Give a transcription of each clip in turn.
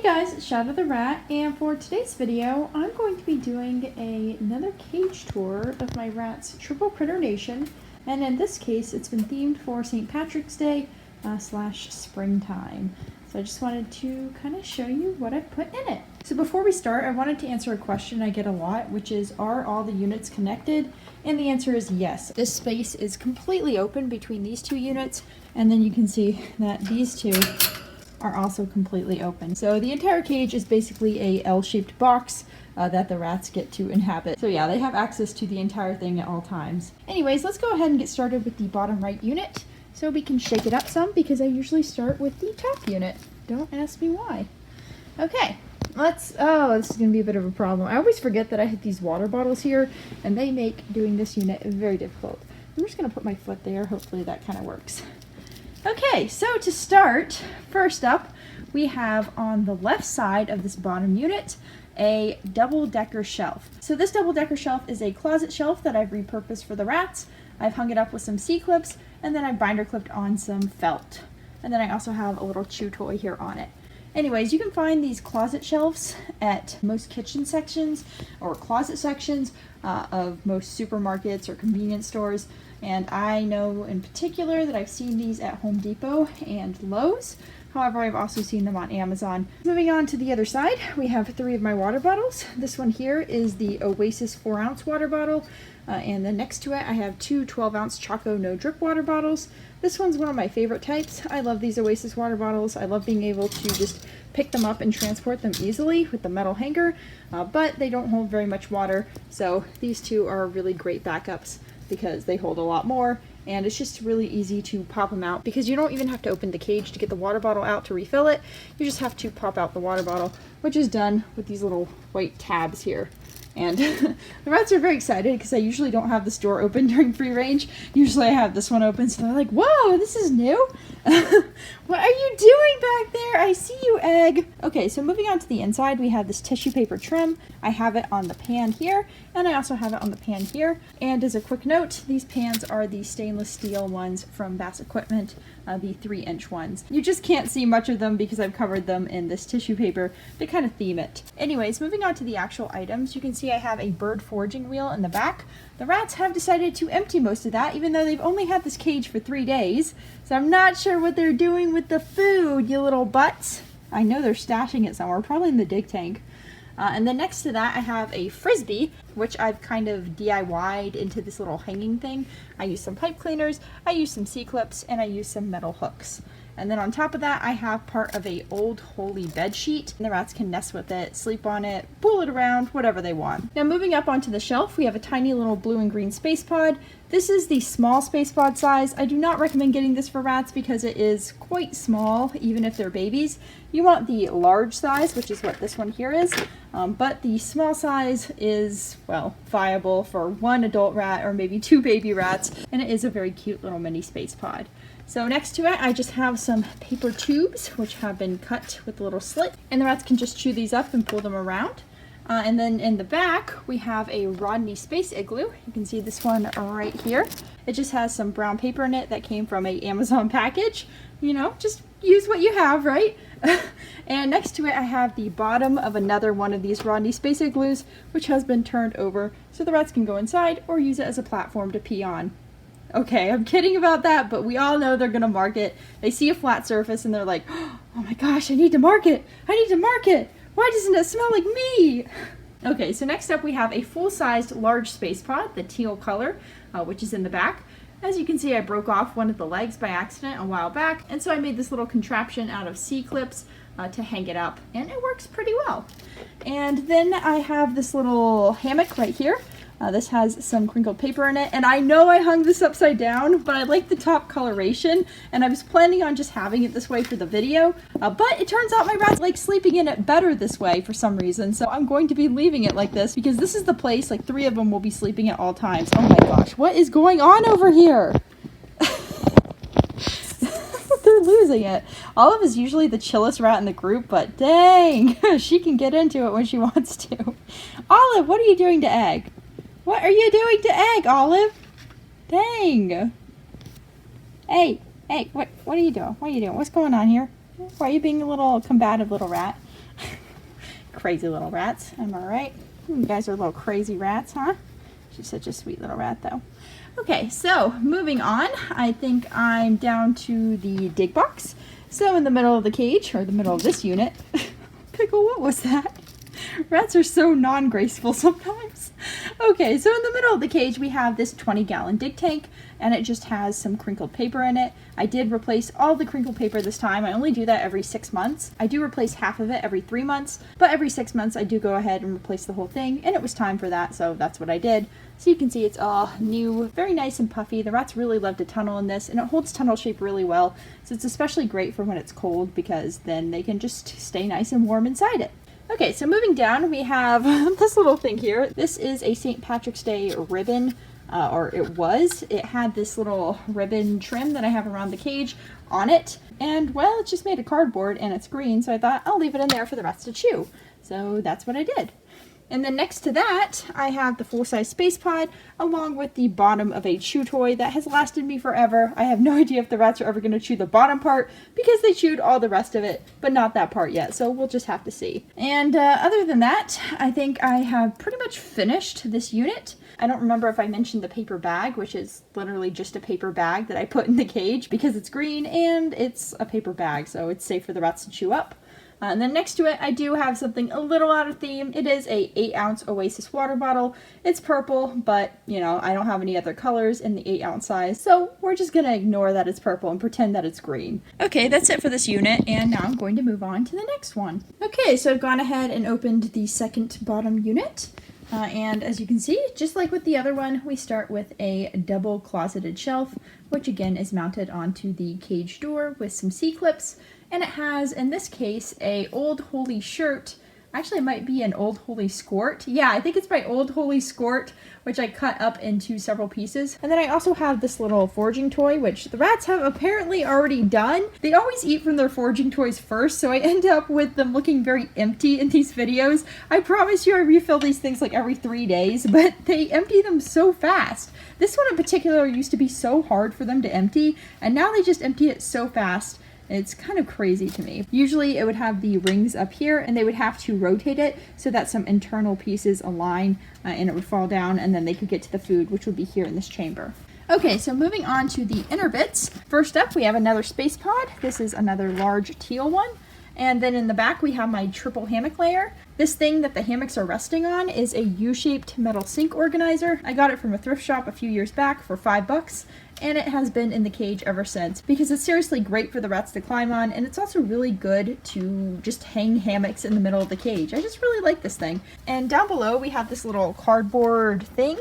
guys, it's Shadow the Rat, and for today's video, I'm going to be doing another cage tour of my rat's Triple Critter Nation, and in this case, it's been themed for St. Patrick's Day slash springtime. So I just wanted to kind of show you what I put in it. So before we start, I wanted to answer a question I get a lot, which is, are all the units connected? And the answer is yes. This space is completely open between these two units, and then you can see that these two are also completely open. So the entire cage is basically a L-shaped box that the rats get to inhabit. So yeah, they have access to the entire thing at all times. Anyways, let's go ahead and get started with the bottom right unit so we can shake it up some, because I usually start with the top unit. Don't ask me why. Okay, this is gonna be a bit of a problem. I always forget that I have these water bottles here, and they make doing this unit very difficult. I'm just gonna put my foot there. Hopefully that kind of works. Okay, so to start, first up, we have on the left side of this bottom unit a double-decker shelf. So this double-decker shelf is a closet shelf that I've repurposed for the rats. I've hung it up with some C-clips, and then I binder clipped on some felt. And then I also have a little chew toy here on it. Anyways, you can find these closet shelves at most kitchen sections or closet sections of most supermarkets or convenience stores. And I know in particular that I've seen these at Home Depot and Lowe's. However, I've also seen them on Amazon. Moving on to the other side, we have 3 of my water bottles. This one here is the Oasis 4-ounce water bottle. And then next to it, I have 2 12-ounce Choco No Drip water bottles. This one's one of my favorite types. I love these Oasis water bottles. I love being able to just pick them up and transport them easily with the metal hanger, but they don't hold very much water. So these two are really great backups because they hold a lot more, and it's just really easy to pop them out because you don't even have to open the cage to get the water bottle out to refill it. You just have to pop out the water bottle, which is done with these little white tabs here. And the rats are very excited because I usually don't have this door open during free range. Usually I have this one open, so they're like, whoa, this is new. What are you doing back there? I see you, Egg. Okay, so moving on to the inside, we have this tissue paper trim. I have it on the pan here, and I also have it on the pan here. And as a quick note, these pans are the stainless steel ones from Bass Equipment, the 3-inch ones. You just can't see much of them because I've covered them in this tissue paper to kind of theme it. Anyways, moving on to the actual items, you can see I have a bird foraging wheel in the back. The rats have decided to empty most of that, even though they've only had this cage for 3 days. So I'm not sure what they're doing with the food, you little butts. I know they're stashing it somewhere, probably in the dig tank. And then next to that, I have a Frisbee, which I've kind of DIY'd into this little hanging thing. I use some pipe cleaners, I use some C-clips, and I use some metal hooks. And then on top of that, I have part of a Old Holy bed sheet. And the rats can nest with it, sleep on it, pull it around, whatever they want. Now moving up onto the shelf, we have a tiny little blue and green space pod. This is the small space pod size. I do not recommend getting this for rats because it is quite small, even if they're babies. You want the large size, which is what this one here is. But the small size is, well, viable for 1 adult rat or maybe 2 baby rats. And it is a very cute little mini space pod. So next to it, I just have some paper tubes, which have been cut with a little slit, and the rats can just chew these up and pull them around. And then in the back, we have a Rodney Space Igloo. You can see this one right here. It just has some brown paper in it that came from a Amazon package. You know, just use what you have, right? And next to it, I have the bottom of another one of these Rodney Space Igloos, which has been turned over so the rats can go inside or use it as a platform to pee on. Okay, I'm kidding about that, but we all know they're gonna mark it. They see a flat surface and they're like, oh my gosh, I need to mark it. I need to mark it. Why doesn't it smell like me? Okay, so next up we have a full-sized large space pod, the teal color, which is in the back. As you can see, I broke off one of the legs by accident a while back, and so I made this little contraption out of C-clips to hang it up, and it works pretty well. And then I have this little hammock right here. This has some crinkled paper in it, and I know I hung this upside down, but I like the top coloration, and I was planning on just having it this way for the video, but it turns out my rats like sleeping in it better this way for some reason, so I'm going to be leaving it like this, because this is the place, like 3 of them will be sleeping at all times. Oh my gosh, what is going on over here? They're losing it. Olive is usually the chillest rat in the group, but dang, she can get into it when she wants to. Olive, what are you doing to Egg? What are you doing to Egg, Olive? Dang. Hey, what are you doing? What are you doing? What's going on here? Why are you being a little combative little rat? Crazy little rats, am I right? You guys are little crazy rats, huh? She's such a sweet little rat, though. Okay, so moving on, I think I'm down to the dig box. So in the middle of the cage, or the middle of this unit, Pickle, what was that? Rats are so non-graceful sometimes. Okay, so in the middle of the cage we have this 20-gallon dig tank, and it just has some crinkled paper in it. I did replace all the crinkled paper this time. I only do that every 6 months. I do replace half of it every 3 months, but every 6 months I do go ahead and replace the whole thing, and it was time for that, so that's what I did. So you can see it's all new, very nice and puffy. The rats really love to tunnel in this, and it holds tunnel shape really well, so it's especially great for when it's cold because then they can just stay nice and warm inside it. Okay, so moving down, we have this little thing here. This is a St. Patrick's Day ribbon, or it was. It had this little ribbon trim that I have around the cage on it, and well, it's just made of cardboard and it's green, so I thought I'll leave it in there for the rats to chew. So that's what I did. And then next to that, I have the full-size Space Pod, along with the bottom of a chew toy that has lasted me forever. I have no idea if the rats are ever going to chew the bottom part, because they chewed all the rest of it, but not that part yet, so we'll just have to see. And other than that, I think I have pretty much finished this unit. I don't remember if I mentioned the paper bag, which is literally just a paper bag that I put in the cage, because it's green and it's a paper bag, so it's safe for the rats to chew up. And then next to it, I do have something a little out of theme. It is a 8-ounce Oasis water bottle. It's purple, but, you know, I don't have any other colors in the 8-ounce size, so we're just going to ignore that it's purple and pretend that it's green. Okay, that's it for this unit, and now I'm going to move on to the next one. Okay, so I've gone ahead and opened the second bottom unit. And as you can see, just like with the other one, we start with a double closeted shelf, which again is mounted onto the cage door with some C-clips. And it has, in this case, a Old Holy shirt. Actually, it might be an Old Holy skort. Yeah, I think it's my Old Holy skort, which I cut up into several pieces. And then I also have this little foraging toy, which the rats have apparently already done. They always eat from their foraging toys first, so I end up with them looking very empty in these videos. I promise you I refill these things like every 3 days, but they empty them so fast. This one in particular used to be so hard for them to empty, and now they just empty it so fast. It's kind of crazy to me. Usually it would have the rings up here and they would have to rotate it so that some internal pieces align and it would fall down, and then they could get to the food, which would be here in this chamber. Okay, so moving on to the inner bits. First up, we have another Space Pod. This is another large teal one. And then in the back, we have my triple hammock layer. This thing that the hammocks are resting on is a U-shaped metal sink organizer. I got it from a thrift shop a few years back for $5, and it has been in the cage ever since because it's seriously great for the rats to climb on, and it's also really good to just hang hammocks in the middle of the cage. I just really like this thing. And down below, we have this little cardboard thing.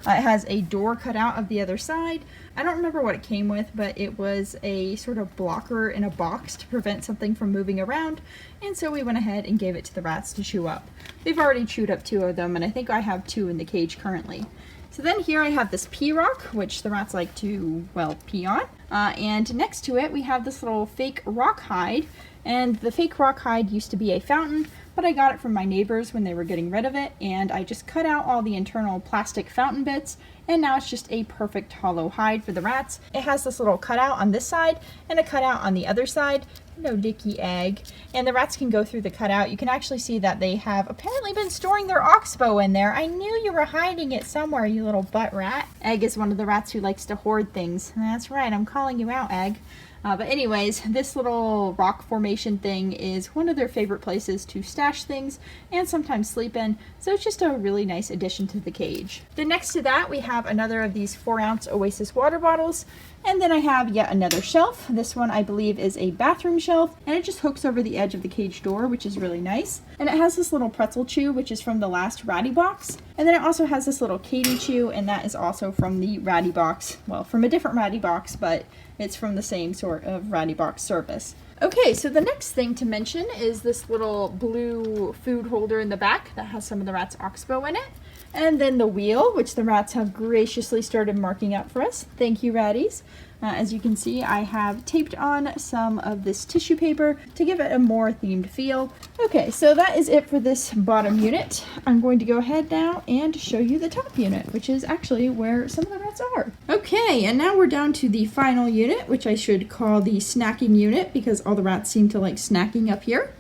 It has a door cut out of the other side. I don't remember what it came with, but it was a sort of blocker in a box to prevent something from moving around, and so we went ahead and gave it to the rats to chew up. They've already chewed up 2 of them, and I think I have 2 in the cage currently. So then here I have this pee rock, which the rats like to, well, pee on. And next to it we have this little fake rock hide, and the fake rock hide used to be a fountain, but I got it from my neighbors when they were getting rid of it, and I just cut out all the internal plastic fountain bits, and now it's just a perfect hollow hide for the rats. It has this little cutout on this side and a cutout on the other side. No dicky egg. And the rats can go through the cutout. You can actually see that they have apparently been storing their oxbow in there. I knew you were hiding it somewhere, you little butt rat. Egg is one of the rats who likes to hoard things. That's right, I'm calling you out, Egg. But anyways, this little rock formation thing is one of their favorite places to stash things and sometimes sleep in, so it's just a really nice addition to the cage. Then next to that, we have another of these 4-ounce Oasis water bottles, and then I have yet another shelf. This one I believe is a bathroom shelf, and it just hooks over the edge of the cage door, which is really nice. And it has this little pretzel chew, which is from the last Ratty box. And then it also has this little Katie chew, and that is also from the Ratty box. Well, from a different Ratty box, but it's from the same sort of Ratty box service. Okay, so the next thing to mention is this little blue food holder in the back that has some of the rats' oxbow in it. And then the wheel, which the rats have graciously started marking up for us. Thank you, ratties. As you can see, I have taped on some of this tissue paper to give it a more themed feel. Okay, so that is it for this bottom unit. I'm going to go ahead now and show you the top unit, which is actually where some of the rats are. Okay, and now we're down to the final unit, which I should call the snacking unit because all the rats seem to like snacking up here.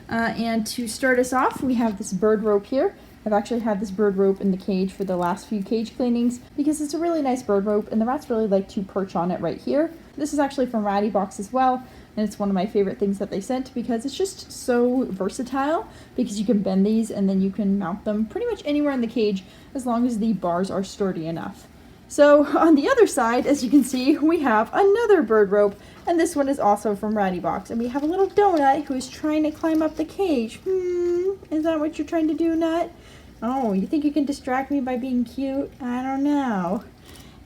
And to start us off, we have this bird rope here. I've actually had this bird rope in the cage for the last few cage cleanings because it's a really nice bird rope and the rats really like to perch on it right here. This is actually from Ratty Box as well, and it's one of my favorite things that they sent because it's just so versatile because you can bend these and then you can mount them pretty much anywhere in the cage as long as the bars are sturdy enough. So on the other side, as you can see, we have another bird rope, and this one is also from Ratty Box. And we have a little donut who is trying to climb up the cage. Is that what you're trying to do, Nut? Oh, you think you can distract me by being cute? I don't know.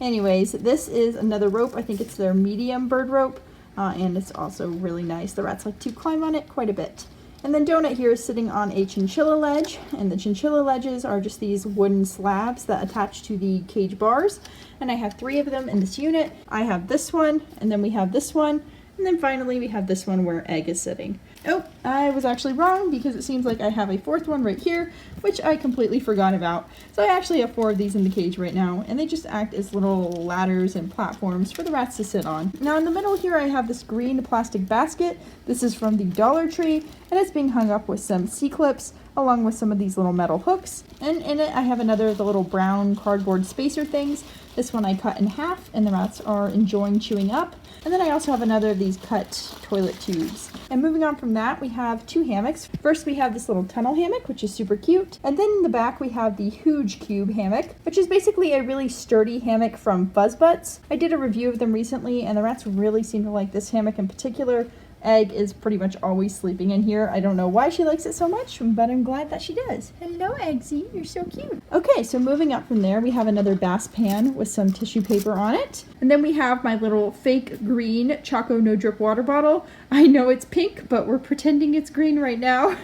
Anyways, this is another rope. I think it's their medium bird rope, and it's also really nice. The rats like to climb on it quite a bit. And then Donut here is sitting on a chinchilla ledge, and the chinchilla ledges are just these wooden slabs that attach to the cage bars. And I have 3 of them in this unit. I have this one, and then we have this one, and then finally we have this one where Egg is sitting. Oh, I was actually wrong because it seems like I have a 4th one right here, which I completely forgot about. So I actually have 4 of these in the cage right now, and they just act as little ladders and platforms for the rats to sit on. Now in the middle here I have this green plastic basket. This is from the Dollar Tree, and it's being hung up with some C-clips along with some of these little metal hooks. And in it I have another of the little brown cardboard spacer things. This one I cut in half and the rats are enjoying chewing up. And then I also have another of these cut toilet tubes. And moving on from that, we have 2 hammocks. First we have this little tunnel hammock, which is super cute. And then in the back we have the Huge Cube hammock, which is basically a really sturdy hammock from Fuzzbutts. I did a review of them recently and the rats really seem to like this hammock in particular. Egg is pretty much always sleeping in here. I don't know why she likes it so much, but I'm glad that she does. Hello, Eggsy. You're so cute. Okay, so moving up from there, we have another bass pan with some tissue paper on it. And then we have my little fake green Choco No Drip water bottle. I know it's pink, but we're pretending it's green right now,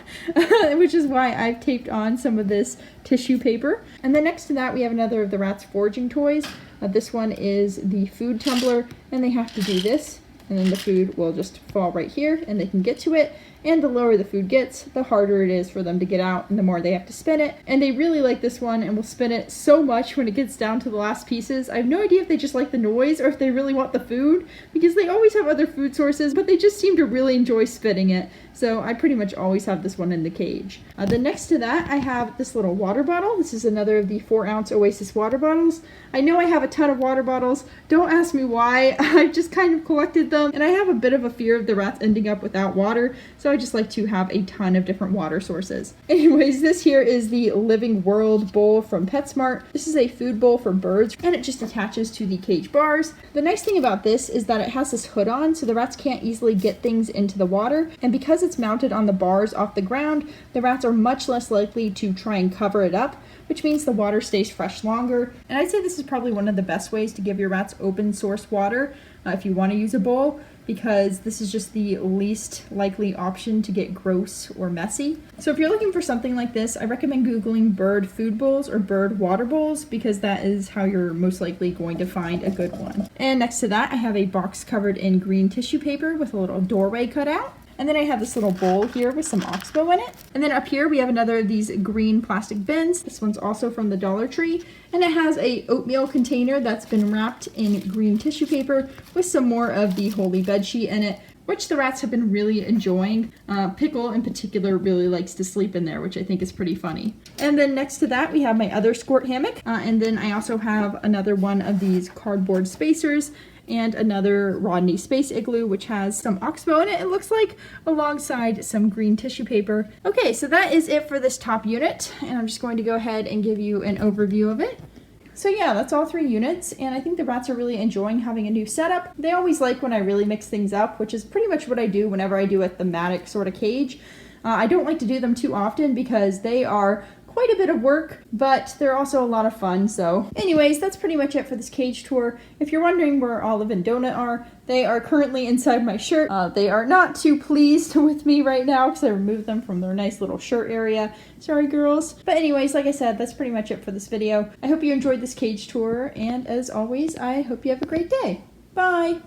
which is why I've taped on some of this tissue paper. And then next to that, we have another of the rats' foraging toys. This one is the food tumbler, and they have to do this. And then the food will just fall right here and they can get to it. And the lower the food gets, the harder it is for them to get out and the more they have to spin it. And they really like this one and will spin it so much when it gets down to the last pieces. I have no idea if they just like the noise or if they really want the food because they always have other food sources, but they just seem to really enjoy spinning it. So I pretty much always have this one in the cage. Then next to that, I have this little water bottle. This is another of the 4-ounce Oasis water bottles. I know I have a ton of water bottles. Don't ask me why. I just kind of collected them and I have a bit of a fear of the rats ending up without water. So I just like to have a ton of different water sources. Anyways, this here is the Living World bowl from PetSmart. This is a food bowl for birds and it just attaches to the cage bars. The nice thing about this is that it has this hood on so the rats can't easily get things into the water, and because it's mounted on the bars off the ground, the rats are much less likely to try and cover it up, which means the water stays fresh longer. And I'd say this is probably one of the best ways to give your rats open source water if you want to use a bowl, because this is just the least likely option to get gross or messy. So if you're looking for something like this, I recommend Googling bird food bowls or bird water bowls because that is how you're most likely going to find a good one. And next to that, I have a box covered in green tissue paper with a little doorway cut out. And then I have this little bowl here with some oxbow in it. And then up here we have another of these green plastic bins. This one's also from the Dollar Tree. And it has a oatmeal container that's been wrapped in green tissue paper with some more of the Holy Bedsheet in it, which the rats have been really enjoying. Pickle in particular really likes to sleep in there, which I think is pretty funny. And then next to that we have my other squirt hammock. And then I also have another one of these cardboard spacers and another Rodney Space Igloo, which has some oxbow in it, it looks like, alongside some green tissue paper. Okay, so that is it for this top unit, and I'm just going to go ahead and give you an overview of it. So yeah, that's all 3 units, and I think the rats are really enjoying having a new setup. They always like when I really mix things up, which is pretty much what I do whenever I do a thematic sort of cage. I don't like to do them too often because they are quite a bit of work, but they're also a lot of fun. So anyways, that's pretty much it for this cage tour. If you're wondering where Olive and Donut are, they are currently inside my shirt. They are not too pleased with me right now because I removed them from their nice little shirt area. Sorry, girls. But anyways, like I said, that's pretty much it for this video. I hope you enjoyed this cage tour, and as always, I hope you have a great day. Bye!